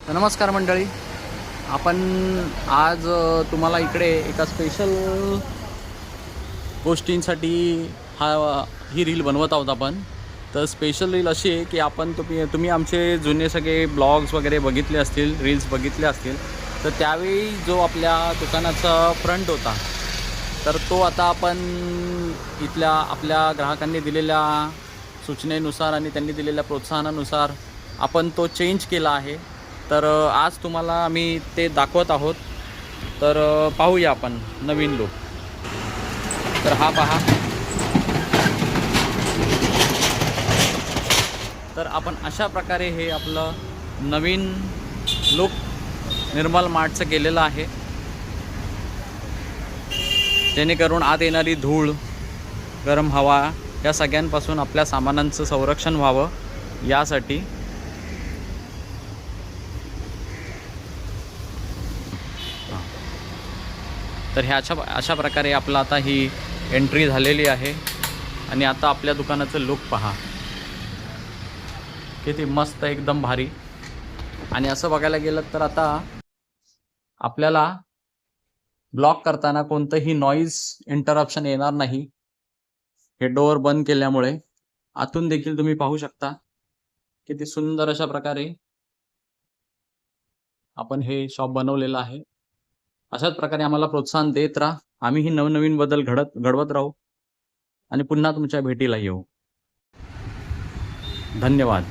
तर नमस्कार मंडळी, आपण आज तुम्हाला इकडे एका स्पेशल गोष्टींसाठी हा ही रील बनवत आहोत आपण. तर स्पेशल रील अशी आहे की तुम्ही आमचे जुने सगळे ब्लॉग्स वगैरे बघितले असतील, रील्स बघितले असतील. तर त्यावेळी जो आपल्या दुकानाचा फ्रंट होता, तर तो आता आपण इथल्या आपल्या ग्राहकांनी दिलेल्या सूचनेनुसार आणि त्यांनी दिलेल्या प्रोत्साहनानुसार आपण तो चेंज केला आहे. तर आज तुम्हाला आम्ही ते दाखवत आहोत. तर पाहूया आपण नवीन लुक. तर हा पहा. तर आपण अशा प्रकारे हे आपलं नवीन लुक निर्मल मार्टचं केलेलं आहे, जेणेकरून आत येणारी धूळ, गरम हवा या सगळ्यांपासून आपल्या सामानांचं संरक्षण व्हावं यासाठी. तर अशा प्रकारे आपलं आता ही एंट्री झालेली आहे. आणि आता आपल्या दुकानाचं लुक पहा, किती मस्त, एकदम भारी. आणि असं बघायला गेलं तर आता आपल्याला ब्लॉक करताना कोणतंही नॉईज इंटरप्शन येणार नाही. हे डोअर बंद केल्यामुळे आतून देखील तुम्ही पाहू शकता किती सुंदर अशा प्रकारे आपण हे शॉप बनवलेलं आहे. अशाच प्रकारे आम्हाला प्रोत्साहन देत राहा. आम्हीही नवनवीन बदल घडवत राहू आणि पुन्हा तुमच्या भेटीला येऊ. धन्यवाद.